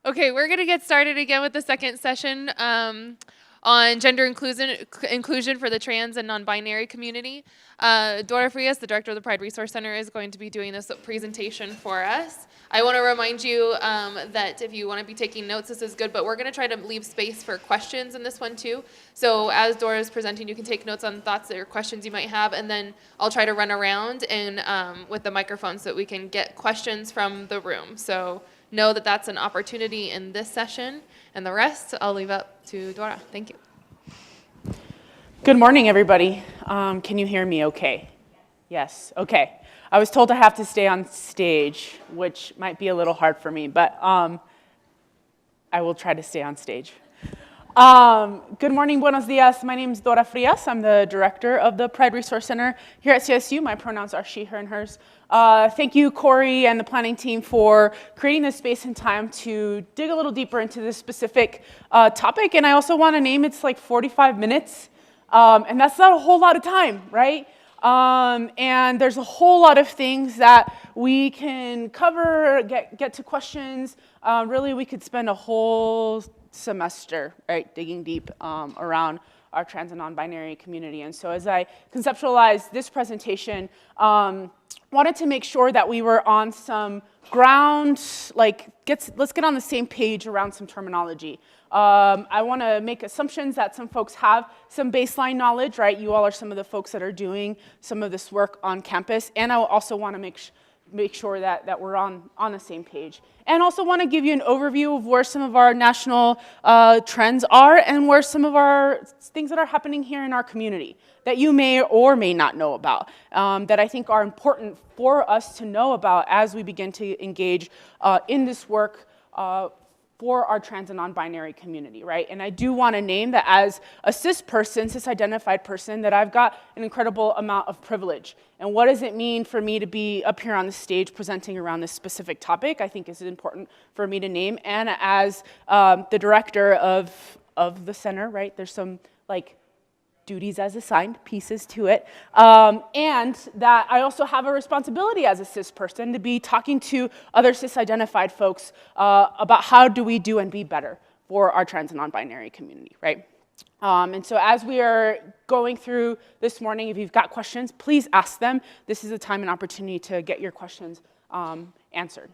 Okay, we're going to get started again with the second session on gender inclusion for the trans and non-binary community. Dora Frias, the director of the Pride Resource Center, is going to be doing this presentation for us. I want to remind you that if you want to be taking notes, this is good, but we're going to try to leave space for questions in this one too. So as Dora is presenting, you can take notes on thoughts or questions you might have, and then I'll try to run around and with the microphone so that we can get questions from the room. So know that that's an opportunity in this session, and the rest I'll leave up to Dora. Thank you. Good morning, everybody. Can you hear me okay? Yes, okay. I was told I have to stay on stage, which might be a little hard for me, but I will try to stay on stage. Good morning, buenos dias. My name is Dora Frias. I'm the director of the Pride Resource Center here at CSU. My pronouns are she, her, and hers. Thank you, Corey, and the planning team for creating this space and time to dig a little deeper into this specific topic. And I also want to name it's like 45 minutes, and that's not a whole lot of time, right? And there's a whole lot of things that we can cover, get to questions. Really, we could spend a whole semester, right, digging deep around our trans and non-binary community. And so as I conceptualized this presentation, wanted to make sure that we were on some ground, like let's get on the same page around some terminology. I want to make assumptions that some folks have some baseline knowledge, right? You all are some of the folks that are doing some of this work on campus, and I also want to make sure that we're on the same page. And also want to give you an overview of where some of our national trends are and where some of our things that are happening here in our community that you may or may not know about, that I think are important for us to know about as we begin to engage in this work for our trans and non-binary community, right? And I do want to name that as a cis-identified person, that I've got an incredible amount of privilege. And what does it mean for me to be up here on the stage presenting around this specific topic, I think is important for me to name. And as the director of the center, right, there's some like duties as assigned, pieces to it, and that I also have a responsibility as a cis person to be talking to other cis-identified folks about how do we do and be better for our trans and non-binary community, right? And so as we are going through this morning, if you've got questions, please ask them. This is a time and opportunity to get your questions answered.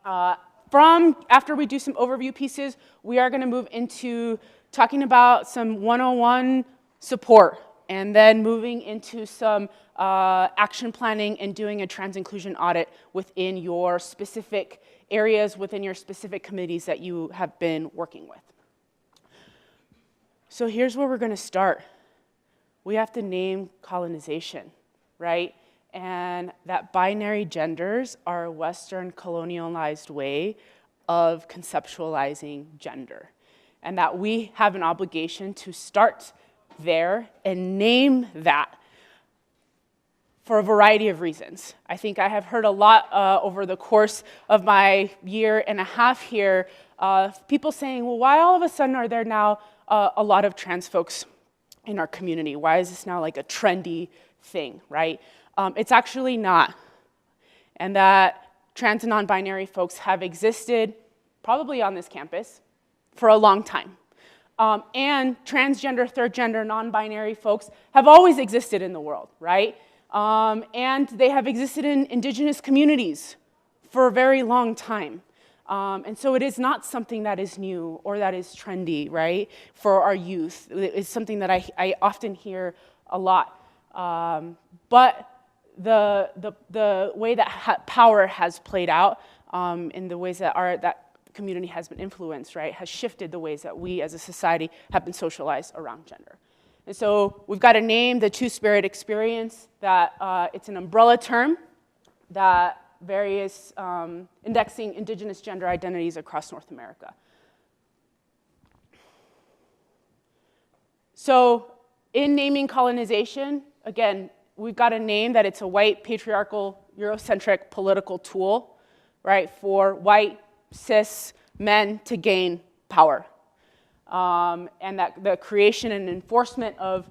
After we do some overview pieces, we are going to move into talking about some 101 support, and then moving into some action planning and doing a trans inclusion audit within your specific areas, within your specific committees that you have been working with. So here's where we're going to start. We have to name colonization, right? And that binary genders are a Western colonialized way of conceptualizing gender, and that we have an obligation to start there and name that for a variety of reasons. I think I have heard a lot over the course of my year and a half here, people saying, well, why all of a sudden are there now a lot of trans folks in our community? Why is this now like a trendy thing, right? It's actually not. And that trans and non-binary folks have existed probably on this campus for a long time. And transgender, third gender, non-binary folks have always existed in the world, right? And they have existed in indigenous communities for a very long time. And so it is not something that is new or that is trendy, right, for our youth. It's something that I often hear a lot. But the way that power has played out in the ways that community has been influenced, right, has shifted the ways that we as a society have been socialized around gender. And so we've got to name the two-spirit experience, that it's an umbrella term that various indexing indigenous gender identities across North America. So in naming colonization, again, we've got to name that it's a white, patriarchal, Eurocentric political tool, right, for white, cis men to gain power. And that the creation and enforcement of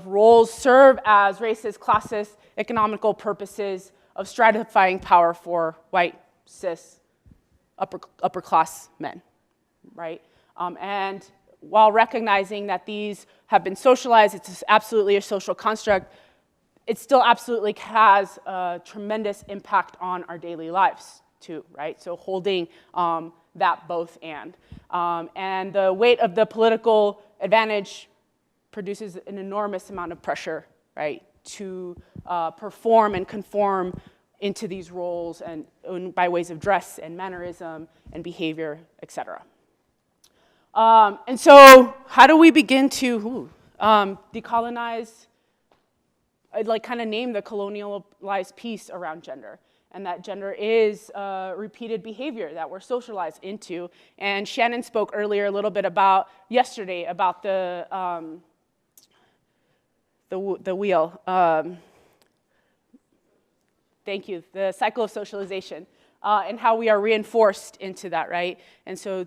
roles serve as racist, classist, economical purposes of stratifying power for white, cis, upper class men, right? And while recognizing that these have been socialized, it's absolutely a social construct, it still absolutely has a tremendous impact on our daily lives too, right? So holding that both and the weight of the political advantage produces an enormous amount of pressure, right, to perform and conform into these roles and by ways of dress and mannerism and behavior, et cetera. And so how do we begin to decolonize, like kind of name the colonialized piece around gender? And that gender is repeated behavior that we're socialized into. And Shannon spoke earlier a little bit about, yesterday, about the wheel. Thank you, the cycle of socialization, and how we are reinforced into that, right? And so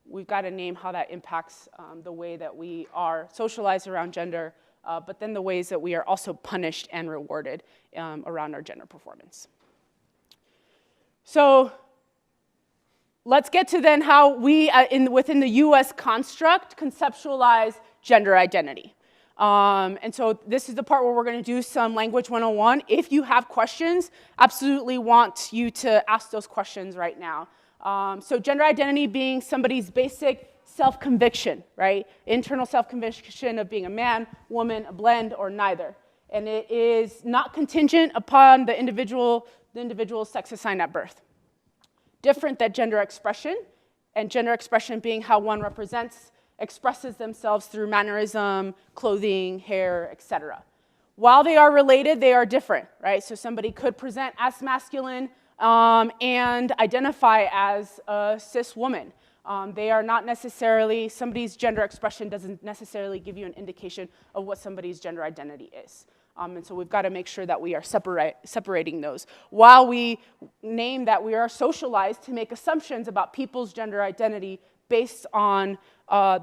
we've got to name how that impacts the way that we are socialized around gender, but then the ways that we are also punished and rewarded around our gender performance. So let's get to then how we, within the US construct, conceptualize gender identity. And so this is the part where we're going to do some language 101. If you have questions, absolutely want you to ask those questions right now. So gender identity being somebody's basic self-conviction, right? Internal self-conviction of being a man, woman, a blend, or neither. And it is not contingent upon the individual's sex assigned at birth. Different than gender expression, and gender expression being how one expresses themselves through mannerism, clothing, hair, etc. While they are related, they are different, right? So somebody could present as masculine and identify as a cis woman. They are not necessarily, somebody's gender expression doesn't necessarily give you an indication of what somebody's gender identity is. And so we've got to make sure that we are separating those. While we name that we are socialized to make assumptions about people's gender identity based on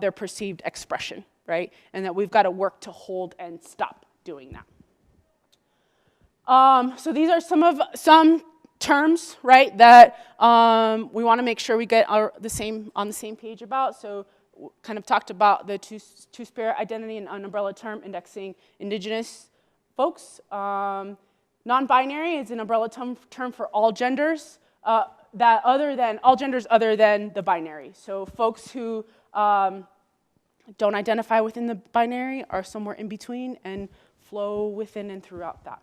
their perceived expression, right? And that we've got to work to hold and stop doing that. So these are some terms, right, that we want to make sure we get on the same page about. So kind of talked about the two-spirit identity and an umbrella term indexing indigenous folks. Non-binary is an umbrella term for all genders, all genders other than the binary. So folks who don't identify within the binary are somewhere in between and flow within and throughout that.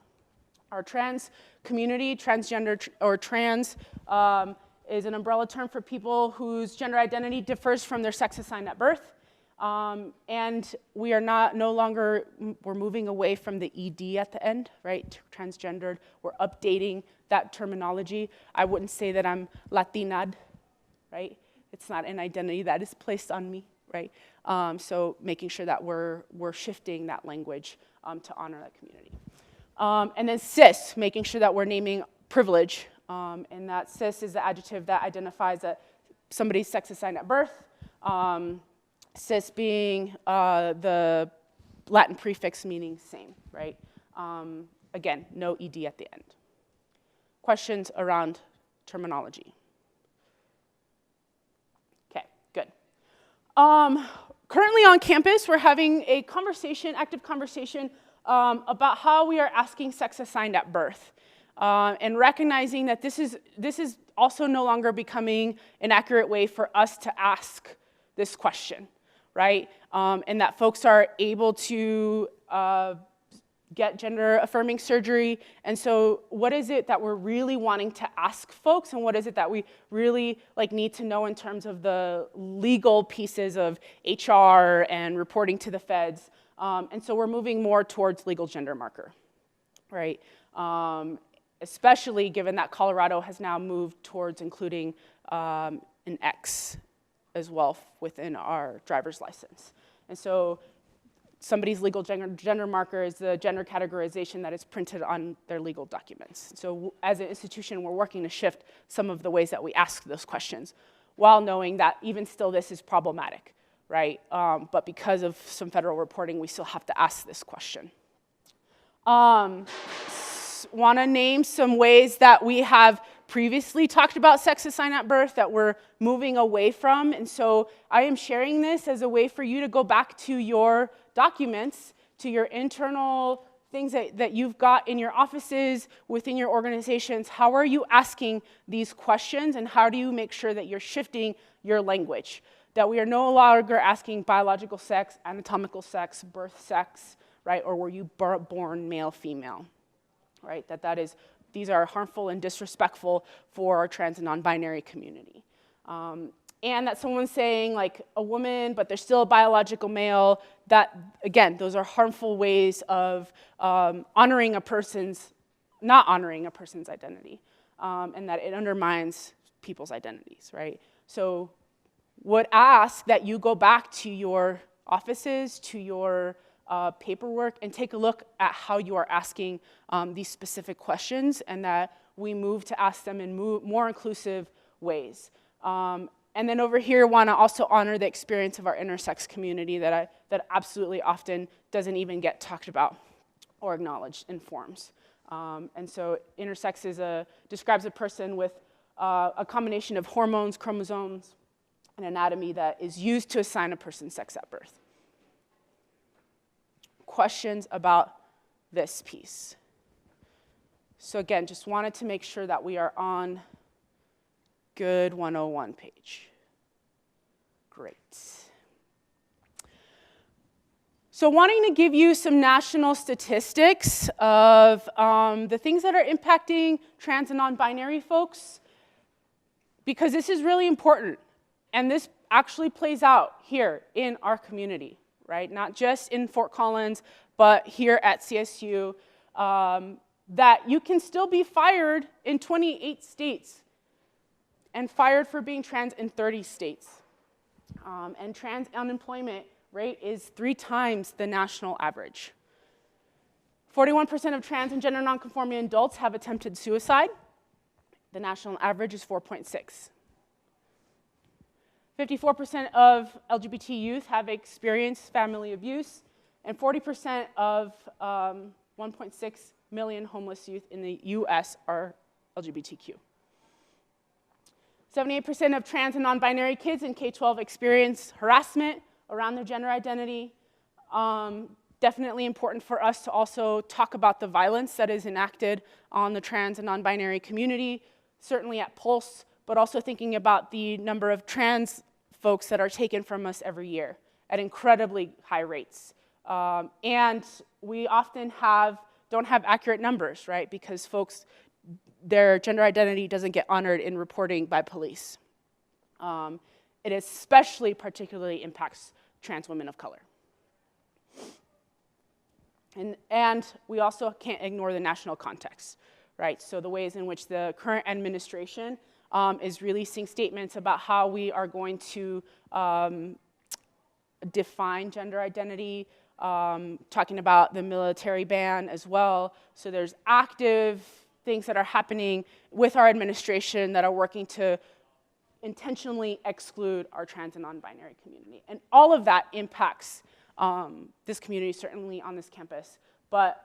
Our trans community, transgender or trans, is an umbrella term for people whose gender identity differs from their sex assigned at birth. And we are we're moving away from the ED at the end, right? Transgendered, we're updating that terminology. I wouldn't say that I'm Latinad, right? It's not an identity that is placed on me, right? So making sure that we're shifting that language to honor that community. And then cis, making sure that we're naming privilege, and that cis is the adjective that identifies that somebody's sex assigned at birth. Cis being the Latin prefix meaning same, right? Again, no ED at the end. Questions around terminology? Okay, good. Currently on campus, we're having a active conversation about how we are asking sex assigned at birth, and recognizing that this is also no longer becoming an accurate way for us to ask this question, right? And that folks are able to get gender-affirming surgery. And so what is it that we're really wanting to ask folks, and what is it that we really need to know in terms of the legal pieces of HR and reporting to the feds? And so we're moving more towards legal gender marker, right? Especially given that Colorado has now moved towards including an X as well within our driver's license. And so somebody's legal gender marker is the gender categorization that is printed on their legal documents. So as an institution, we're working to shift some of the ways that we ask those questions, while knowing that even still this is problematic, right? But because of some federal reporting, we still have to ask this question. Want to name some ways that we have previously talked about sex assigned at birth that we're moving away from. And so I am sharing this as a way for you to go back to your documents, to your internal things that you've got in your offices, within your organizations. How are you asking these questions, and how do you make sure that you're shifting your language? That we are no longer asking biological sex, anatomical sex, birth sex, right? Or were you born male, female, right? These are harmful and disrespectful for our trans and non-binary community. And that someone's saying like a woman, but they're still a biological male, that, again, those are harmful ways of not honoring a person's identity, and that it undermines people's identities, right? So would ask that you go back to your offices, to your paperwork, and take a look at how you are asking these specific questions, and that we move to ask them in more inclusive ways. And then over here, want to also honor the experience of our intersex community that absolutely often doesn't even get talked about or acknowledged in forms. And so intersex describes a person with a combination of hormones, chromosomes, and anatomy that is used to assign a person's sex at birth. Questions about this piece? So again, just wanted to make sure that we are on good 101 page. Great. So wanting to give you some national statistics of the things that are impacting trans and non-binary folks, because this is really important. And this actually plays out here in our community, right? Not just in Fort Collins, but here at CSU, that you can still be fired in 28 states and fired for being trans in 30 states. And trans unemployment rate is 3 times the national average. 41% of trans and gender nonconforming adults have attempted suicide. The national average is 4.6. 54% of LGBT youth have experienced family abuse, and 40% of 1.6 million homeless youth in the US are LGBTQ. 78% of trans and non-binary kids in K-12 experience harassment around their gender identity. Definitely important for us to also talk about the violence that is enacted on the trans and non-binary community, certainly at Pulse, but also thinking about the number of trans folks that are taken from us every year at incredibly high rates. And we often don't have accurate numbers, right? Because their gender identity doesn't get honored in reporting by police. It especially particularly impacts trans women of color. And we also can't ignore the national context, right? So the ways in which the current administration is releasing statements about how we are going to define gender identity, talking about the military ban as well. So there's active things that are happening with our administration that are working to intentionally exclude our trans and non-binary community. And all of that impacts this community, certainly on this campus. But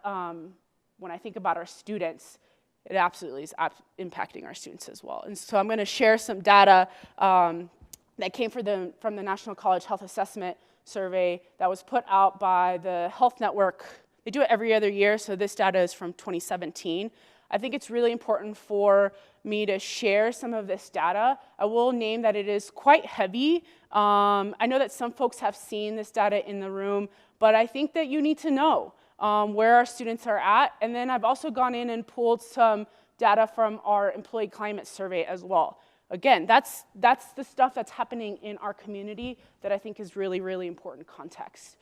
when I think about our students, it absolutely is impacting our students as well. And so I'm going to share some data that came from the National College Health Assessment Survey that was put out by the Health Network. They do it every other year, so this data is from 2017. I think it's really important for me to share some of this data. I will name that it is quite heavy. I know that some folks have seen this data in the room, but I think that you need to know where our students are at. And then I've also gone in and pulled some data from our employee climate survey as well. Again, that's the stuff that's happening in our community that I think is really, really important context.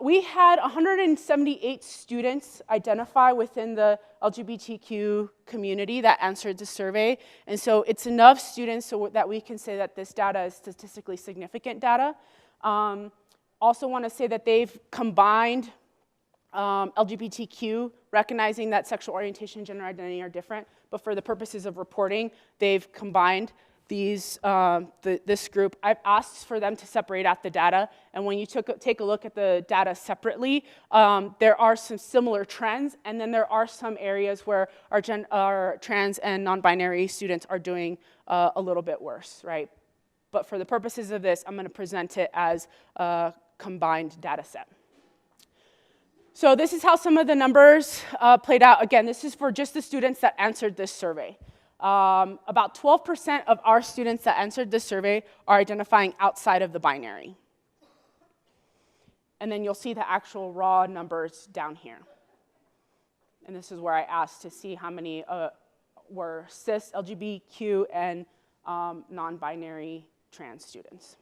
We had 178 students identify within the LGBTQ community that answered the survey. And so it's enough students so that we can say that this data is statistically significant data. Also want to say that they've combined LGBTQ, recognizing that sexual orientation and gender identity are different, but for the purposes of reporting, they've combined this group, I've asked for them to separate out the data, and when you take a look at the data separately, there are some similar trends, and then there are some areas where our trans and non-binary students are doing a little bit worse, right? But for the purposes of this, I'm going to present it as a combined data set. So this is how some of the numbers played out. Again, this is for just the students that answered this survey. About 12% of our students that answered this survey are identifying outside of the binary. And then you'll see the actual raw numbers down here. And this is where I asked to see how many were cis, LGBTQ, and non-binary trans students.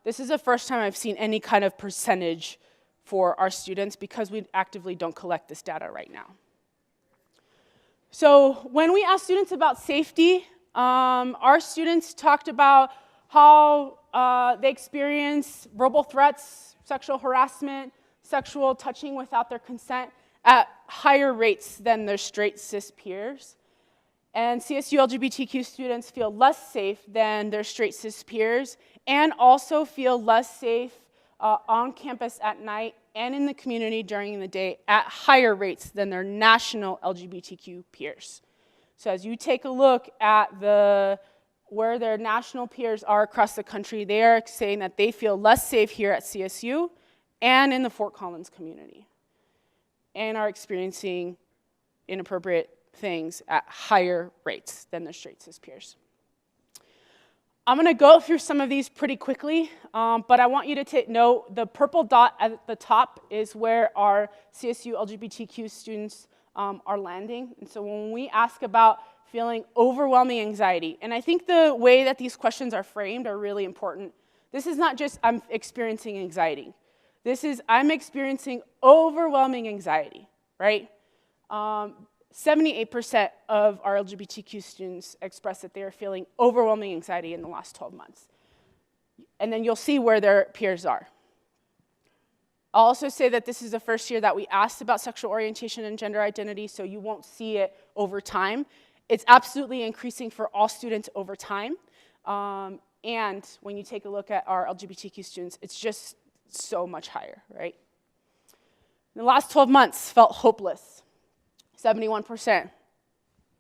This is the first time I've seen any kind of percentage for our students because we actively don't collect this data right now. So when we asked students about safety, our students talked about how they experience verbal threats, sexual harassment, sexual touching without their consent at higher rates than their straight cis peers. And CSU LGBTQ students feel less safe than their straight cis peers and also feel less safe on campus at night and in the community during the day at higher rates than their national LGBTQ peers. So as you take a look at where their national peers are across the country, they are saying that they feel less safe here at CSU and in the Fort Collins community and are experiencing inappropriate things at higher rates than their straight cis peers. I'm going to go through some of these pretty quickly, but I want you to note the purple dot at the top is where our CSU LGBTQ students are landing. And so when we ask about feeling overwhelming anxiety, and I think the way that these questions are framed are really important. This is not just I'm experiencing anxiety. This is I'm experiencing overwhelming anxiety, right? 78% of our LGBTQ students express that they are feeling overwhelming anxiety in the last 12 months. And then you'll see where their peers are. I'll also say that this is the first year that we asked about sexual orientation and gender identity, so you won't see it over time. It's absolutely increasing for all students over time. And when you take a look at our LGBTQ students, it's just so much higher, right? In the last 12 months, felt hopeless. 71%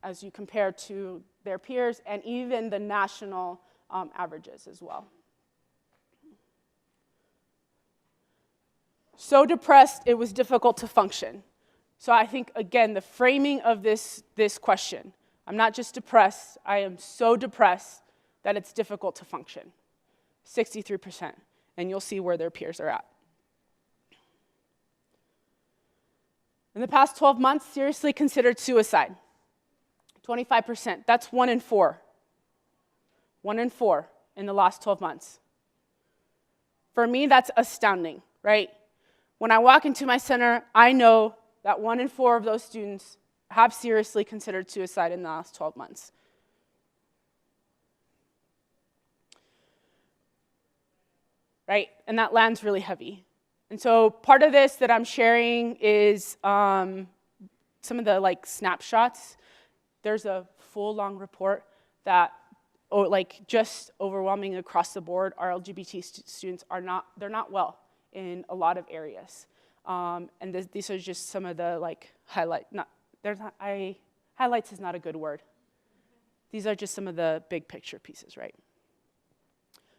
as you compare to their peers and even the national averages as well. So depressed, it was difficult to function. So I think, again, the framing of this question, I'm not just depressed, I am so depressed that it's difficult to function. 63%, and you'll see where their peers are at. In the past 12 months, seriously considered suicide. 25%, that's 1 in 4. 1 in 4 in the last 12 months. For me, that's astounding, right? When I walk into my center, I know that 1 in 4 of those students have seriously considered suicide in the last 12 months. Right? And that lands really heavy. And so part of this that I'm sharing is some of the snapshots. There's a full long report that just overwhelming across the board. Our LGBT students they're not well in a lot of areas. And these are just some of the highlights is not a good word. These are just some of the big picture pieces, right?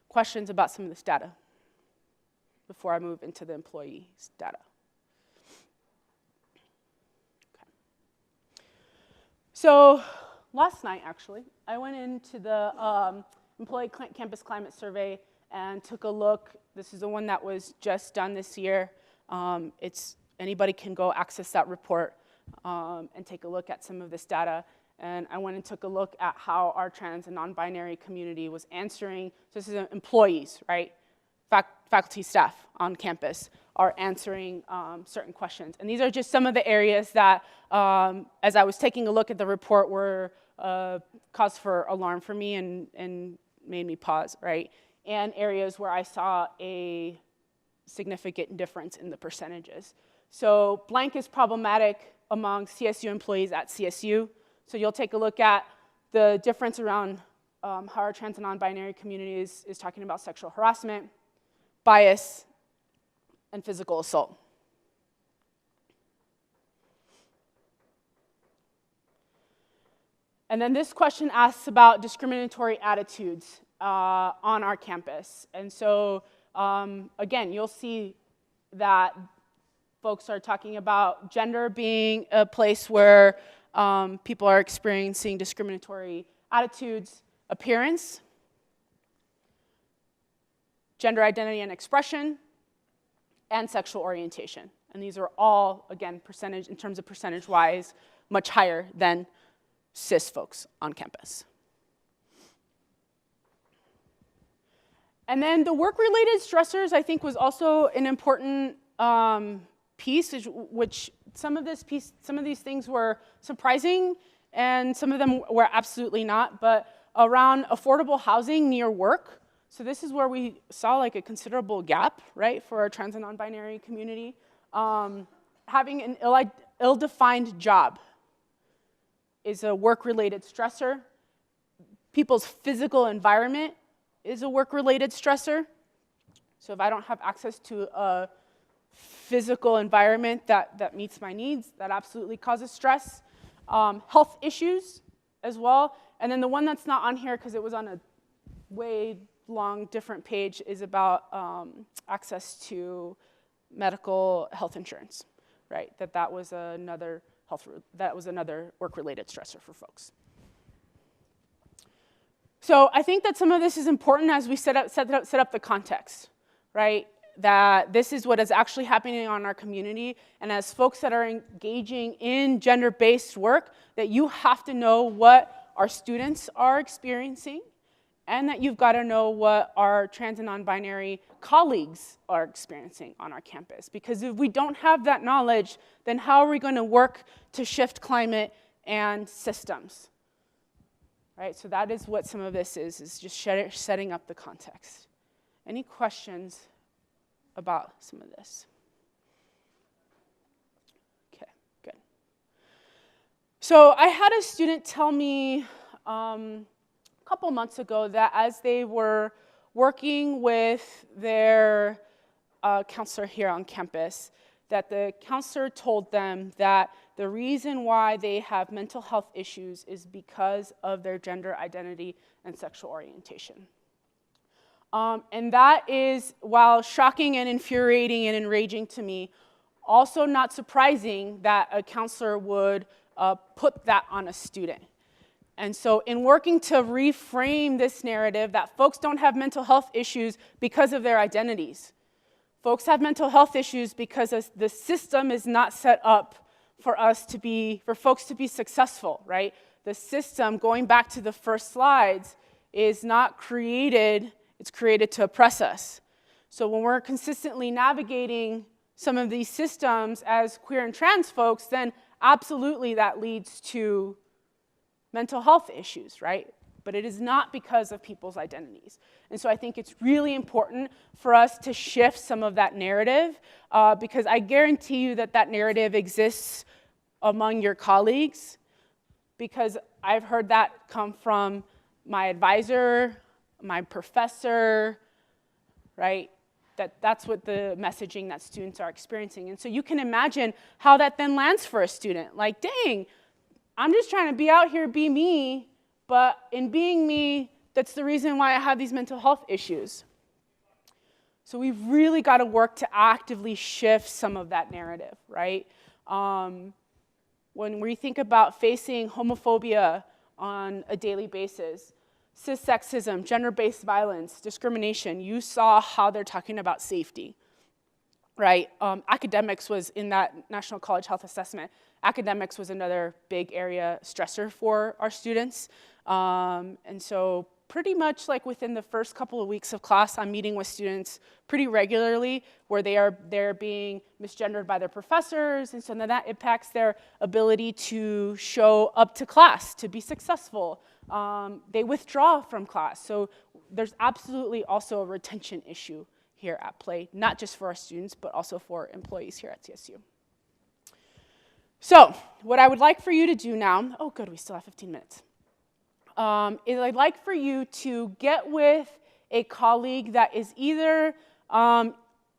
Questions about some of this data before I move into the employees' data. Okay. So last night, actually, I went into the employee campus climate survey and took a look. This is the one that was just done this year. Anybody can go access that report and take a look at some of this data. And I went and took a look at how our trans and non-binary community was answering. So this is employees, right? Faculty, staff on campus are answering certain questions. And these are just some of the areas that, as I was taking a look at the report, were cause for alarm for me and made me pause, right? And areas where I saw a significant difference in the percentages. So blank is problematic among CSU employees at CSU. So you'll take a look at the difference around how our trans and non-binary community is talking about sexual harassment, bias, and physical assault. And then this question asks about discriminatory attitudes on our campus. And so, again, you'll see that folks are talking about gender being a place where people are experiencing discriminatory attitudes, appearance, gender identity and expression, and sexual orientation. And these are all, again, percentage, in terms of percentage-wise, much higher than cis folks on campus. And then the work-related stressors, I think, was also an important piece, which some of these things were surprising, and some of them were absolutely not, but around affordable housing near work. So this is where we saw like a considerable gap, right, for our trans and non-binary community. Having an ill-defined job is a work-related stressor. People's physical environment is a work-related stressor. So if I don't have access to a physical environment that meets my needs, that absolutely causes stress. Health issues as well. And then the one that's not on here because it was on a way long different page is about access to medical health insurance, right? That was another work-related stressor for folks. So I think that some of this is important as we set up the context, right? That this is what is actually happening on our community, and as folks that are engaging in gender-based work, that you have to know what our students are experiencing, and that you've got to know what our trans and non-binary colleagues are experiencing on our campus. Because if we don't have that knowledge, then how are we going to work to shift climate and systems? Right, so that is what some of this is just setting up the context. Any questions about some of this? Okay, good. So I had a student tell me a couple months ago that as they were working with their counselor here on campus, that the counselor told them that the reason why they have mental health issues is because of their gender identity and sexual orientation. And that is, while shocking and infuriating and enraging to me, also not surprising that a counselor would put that on a student. And so in working to reframe this narrative that folks don't have mental health issues because of their identities, folks have mental health issues because the system is not set up for folks to be successful, right? The system, going back to the first slides, is not created, it's created to oppress us. So when we're consistently navigating some of these systems as queer and trans folks, then absolutely that leads to mental health issues, right? But it is not because of people's identities. And so I think it's really important for us to shift some of that narrative because I guarantee you that narrative exists among your colleagues because I've heard that come from my advisor, my professor, right? That's what the messaging that students are experiencing. And so you can imagine how that then lands for a student. Like, dang, I'm just trying to be out here, be me, but in being me, that's the reason why I have these mental health issues. So we've really got to work to actively shift some of that narrative, right? When we think about facing homophobia on a daily basis, cis-sexism, gender-based violence, discrimination, you saw how they're talking about safety, right? Academics was in that National College Health Assessment. Academics was another big area stressor for our students. And so pretty much like within the first couple of weeks of class, I'm meeting with students pretty regularly where they're being misgendered by their professors, and so then that impacts their ability to show up to class, to be successful. They withdraw from class. So there's absolutely also a retention issue here at play, not just for our students, but also for employees here at CSU. So what I would like for you to do now, oh good, we still have 15 minutes. is I'd like for you to get with a colleague that is either on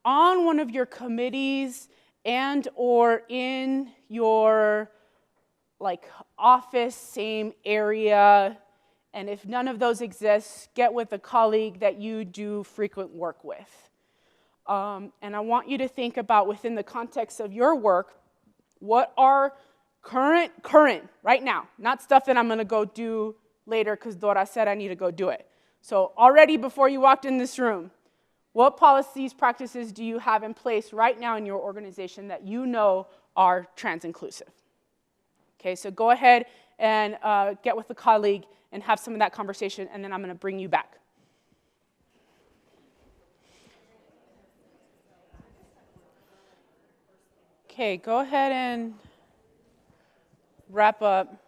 one of your committees and or in your office, same area, and if none of those exist, get with a colleague that you do frequent work with. And I want you to think about, within the context of your work, what are current, right now, not stuff that I'm gonna go do later because Dora said I need to go do it. So already before you walked in this room, what policies, practices do you have in place right now in your organization that you know are trans-inclusive? Okay, so go ahead and get with a colleague and have some of that conversation, and then I'm gonna bring you back. Okay, go ahead and wrap up.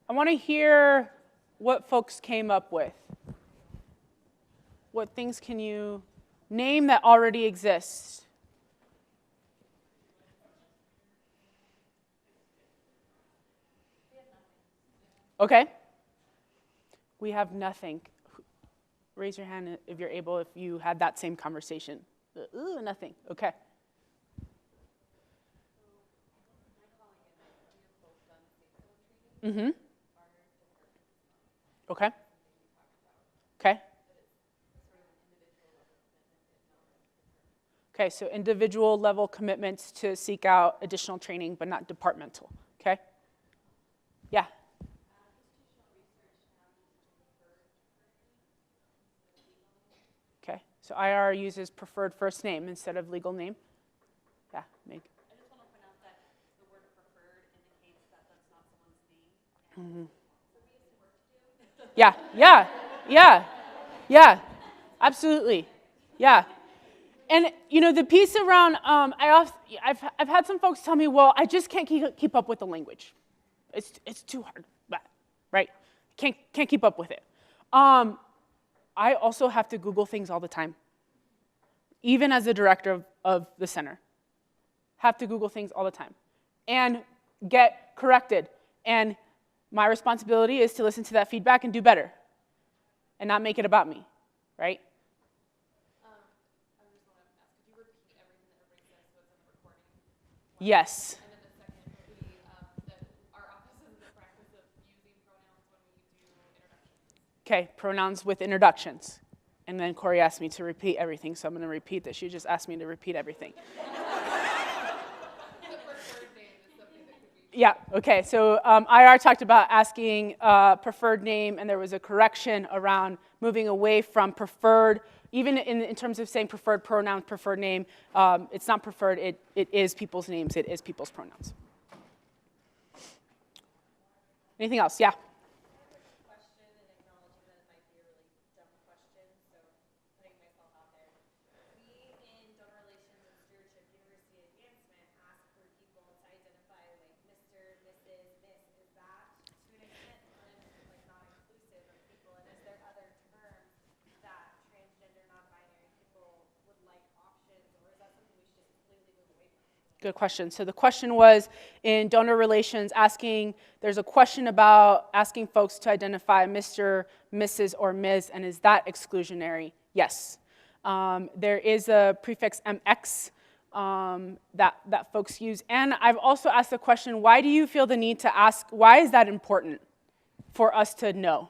I want to hear what folks came up with. What things can you name that already exist? Okay. We have nothing. Raise your hand if you're able, if you had that same conversation. Nothing. Okay. Mm-hmm. Okay. Okay. Okay, so individual level commitments to seek out additional training, but not departmental. Okay? Yeah. Okay, so IR uses preferred first name instead of legal name. Yeah, Meg. I just want to point out that the word preferred indicates that that's not someone's name. So we have some work to do. Yeah, absolutely, yeah. And the piece around, I've had some folks tell me, well, I just can't keep up with the language. It's too hard, right? Can't keep up with it. I also have to Google things all the time, even as the director of the center. Have to Google things all the time and get corrected. And my responsibility is to listen to that feedback and do better and not make it about me, right? I just want to ask, could you repeat everything that everybody says what's in the recording? Yes. And then the second would be that our office is in the practice of using pronouns when we do introductions. Okay, pronouns with introductions. And then Corey asked me to repeat everything, so I'm going to repeat this. She just asked me to repeat everything. The preferred name is something that could be. Yeah, okay, so IR talked about asking preferred name, and there was a correction around moving away from preferred, even in terms of saying preferred pronoun, preferred name. It's not preferred, it is people's names, it is people's pronouns. Anything else? Yeah. Good question. So the question was, in donor relations, there's a question about asking folks to identify Mr., Mrs., or Ms., and is that exclusionary? Yes. There is a prefix MX that folks use. And I've also asked the question, why do you feel the need to ask, why is that important for us to know?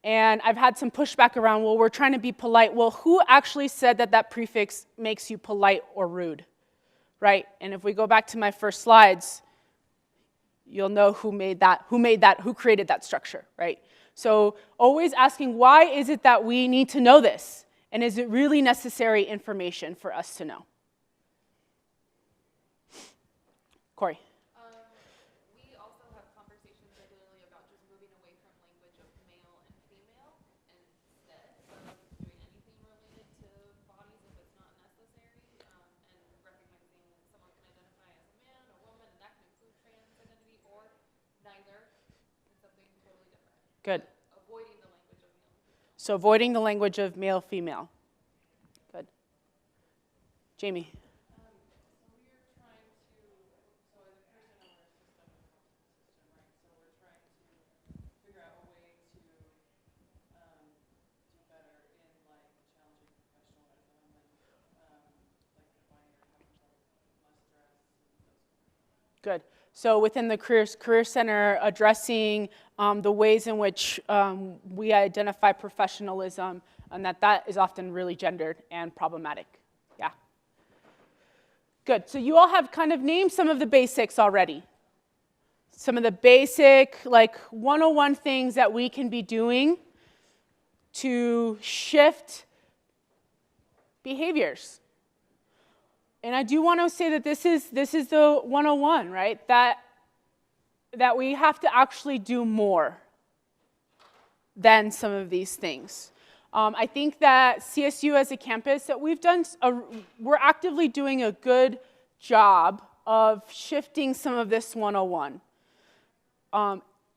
And I've had some pushback around, well, we're trying to be polite. Well, who actually said that that prefix makes you polite or rude? Right? And if we go back to my first slides, you'll know who created that structure, right? So always asking, why is it that we need to know this? And is it really necessary information for us to know? Corey. We also have conversations regularly about just moving away from language of male and female instead of doing anything related to bodies if it's not necessary, and recognizing that someone can identify as a man, a woman, and that can include trans identity, or neither, and something totally different. Good. But avoiding the language of male and female. So avoiding the language of male, female. Good. Jamie. Good. So within the Career Center, addressing the ways in which we identify professionalism, and that is often really gendered and problematic. Yeah. Good. So you all have kind of named some of the basics already. Some of the basic, like 101 things that we can be doing to shift behaviors. And I do want to say that this is the 101, right? That we have to actually do more than some of these things. I think that CSU as a campus, that we're actively doing a good job of shifting some of this 101.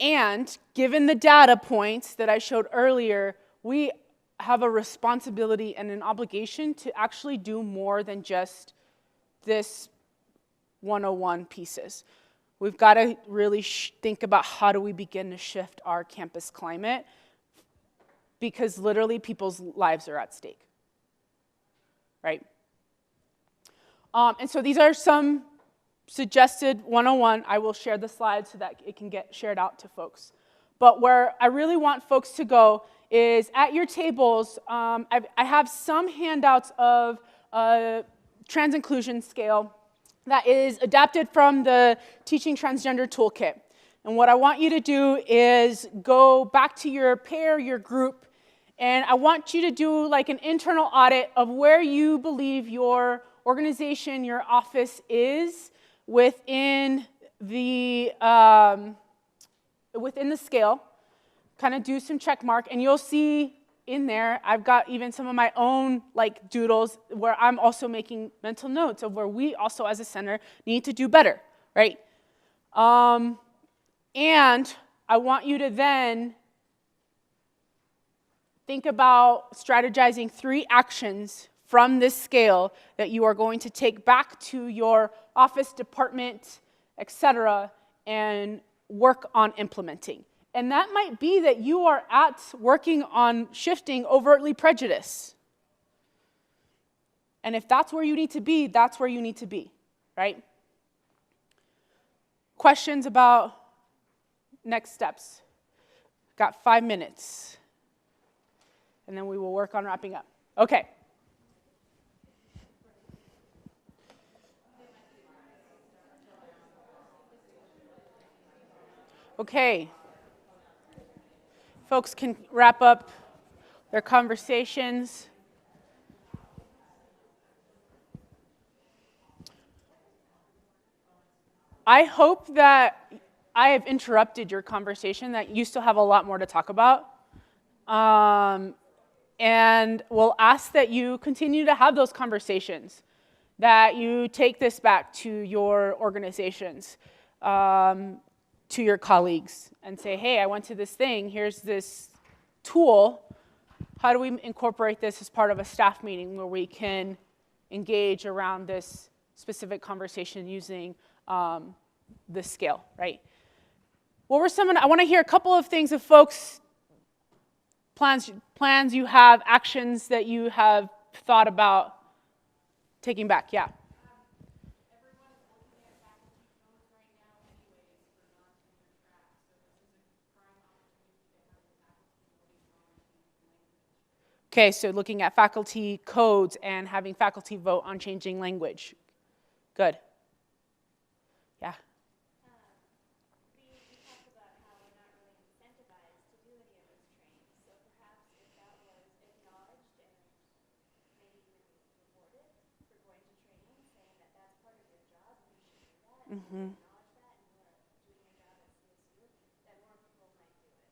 And given the data points that I showed earlier, we have a responsibility and an obligation to actually do more than just this 101 pieces. We've got to really think about how do we begin to shift our campus climate, because literally people's lives are at stake, right? And so these are some suggested 101. I will share the slides so that it can get shared out to folks. But where I really want folks to go is at your tables. I have some handouts of trans inclusion scale that is adapted from the Teaching Transgender Toolkit. And what I want you to do is go back to your pair, your group, and I want you to do like an internal audit of where you believe your organization, your office is within the scale. Kind of do some check mark, and you'll see in there, I've got even some of my own like doodles where I'm also making mental notes of where we also as a center need to do better, right? And I want you to then think about strategizing 3 actions from this scale that you are going to take back to your office, department, etc., and work on implementing. And that might be that you are working on shifting overtly prejudice. And if that's where you need to be, that's where you need to be, right? Questions about next steps? Got 5 minutes. And then we will work on wrapping up. Okay. Okay. Folks can wrap up their conversations. I hope that I have interrupted your conversation, that you still have a lot more to talk about. And we'll ask that you continue to have those conversations, that you take this back to your organizations, to your colleagues, and say, hey, I went to this thing, here's this tool. How do we incorporate this as part of a staff meeting where we can engage around this specific conversation using this scale, right? What were I want to hear a couple of things of folks, plans you have, actions that you have thought about taking back. Yeah. Okay, so looking at faculty codes and having faculty vote on changing language. Good. Yeah. We talked about how we're not really incentivized to do any of this training, so perhaps if that was acknowledged and maybe even rewarded for going to training, saying that that's part of your job, and you should do that, and acknowledge that, and you are doing your job at CSU, that more people might do it.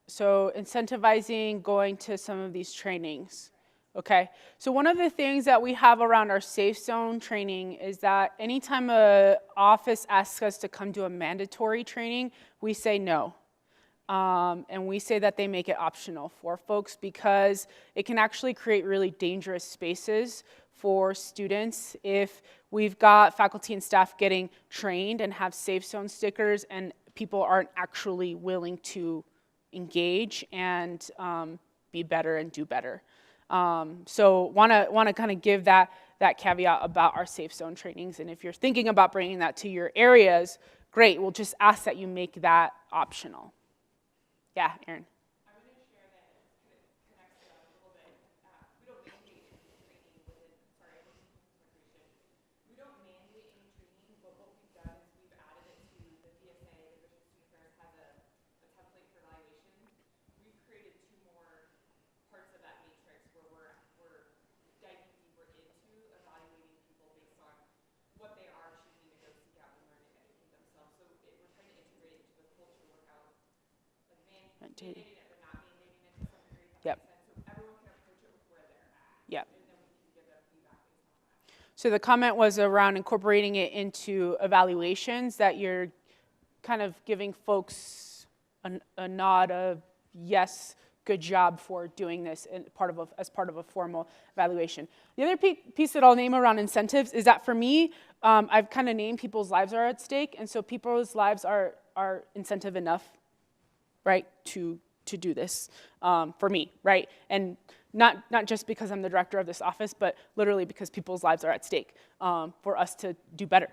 So incentivizing going to some of these trainings. Okay, so one of the things that we have around our safe zone training is that anytime an office asks us to come to a mandatory training, we say no. And we say that they make it optional for folks, because it can actually create really dangerous spaces for students if we've got faculty and staff getting trained and have safe zone stickers and people aren't actually willing to engage and be better and do better. So want to kind of give that that caveat about our safe zone trainings. And if you're thinking about bringing that to your areas, great. We'll just ask that you make that optional. Yeah, Erin. Yep. Yep. So the comment was around incorporating it into evaluations, that you're kind of giving folks a nod of yes, good job for doing this as part of a formal evaluation. The other piece that I'll name around incentives is that for me, I've kind of named people's lives are at stake, and so people's lives are incentive enough, right, to do this for me, right? And not just because I'm the director of this office, but literally because people's lives are at stake for us to do better.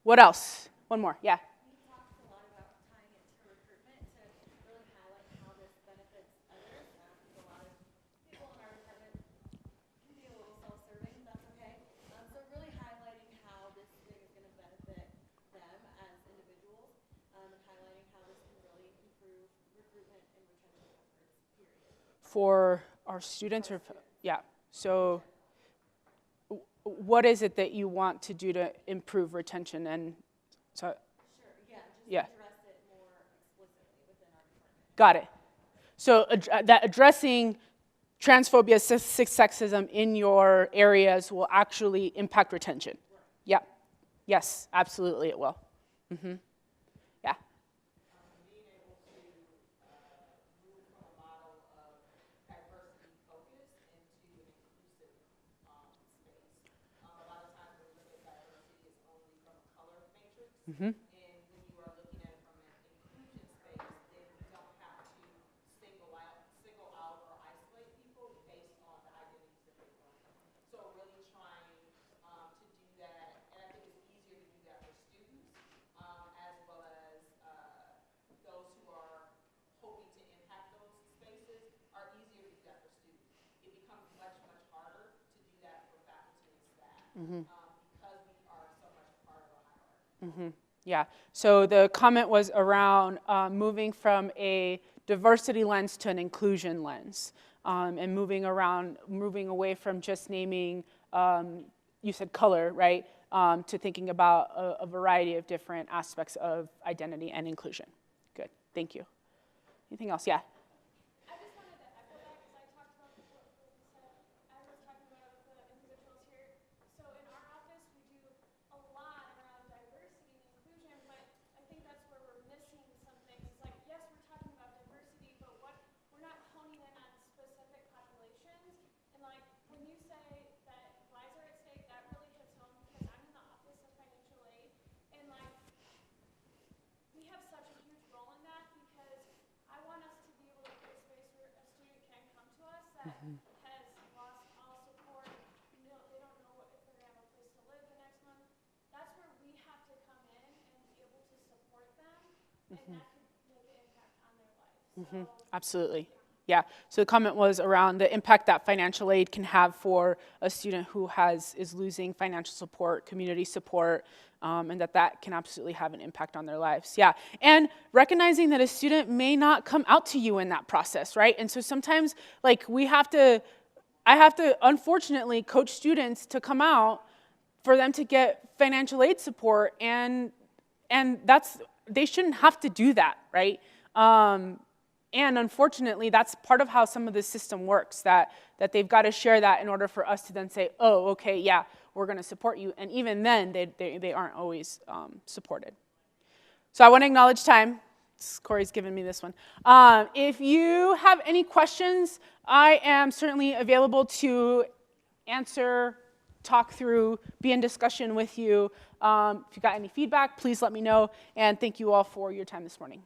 What else? One more, yeah. We talked a lot about tying it to recruitment to really highlight how this benefits others. A lot of people in our department can be a little self-serving, that's okay. So really highlighting how this thing is going to benefit them as individuals, and highlighting how this can really improve recruitment and retention efforts, period. For our students, or yeah. So what is it that you want to do to improve retention? And so Sure, yeah, just address it more explicitly within our department. Got it. So that addressing transphobia, sexism in your areas will actually impact retention. Right. Yeah. Yes, absolutely it will. Mm-hmm. Yeah. Being able to move from a model of diversity focus into an inclusive space. A lot of times when we look at diversity, it's only from a color matrix. Mm-hmm. And when you are looking at it from an inclusion space, then you don't have to single out or isolate people based on the identities that they bring. So really trying to do that, and I think it's easier to do that for students as well as those who are hoping to impact those spaces are easier to do that for students. It becomes much, much harder to do that for faculty and staff because we are so much part of a hierarchy. Mm-hmm. Yeah. So the comment was around moving from a diversity lens to an inclusion lens, and moving away from just naming, you said color, right, to thinking about a variety of different aspects of identity and inclusion. Good. Thank you. Anything else? Yeah. I just wanted to echo that because I talked about what you said. I was talking about the individuals here. So in our office, we do a lot around diversity and inclusion, but I think that's where we're missing some things. It's like, yes, we're talking about diversity, but we're not honing in on specific populations. And like when you say that lives are at stake, that really hits home because I'm in the office of financial aid, and like we have such a huge role in that because I want us to be able to create a space where a student can come to us that has lost all support. They don't know if they're going to have a place to live the next month. That's where we have to come in and be able to support them, and that could make an impact on their lives. So, Absolutely. Yeah. So the comment was around the impact that financial aid can have for a student who is losing financial support, community support, and that can absolutely have an impact on their lives. Yeah. And recognizing that a student may not come out to you in that process, right? And so sometimes, like, I have to unfortunately coach students to come out for them to get financial aid support, and they shouldn't have to do that, right? And unfortunately, that's part of how some of the system works, that they've got to share that in order for us to then say, oh, okay, yeah, we're going to support you. And even then, they aren't always supported. So I want to acknowledge time. Corey's given me this one. If you have any questions, I am certainly available to answer, talk through, be in discussion with you. If you got any feedback, please let me know. And thank you all for your time this morning.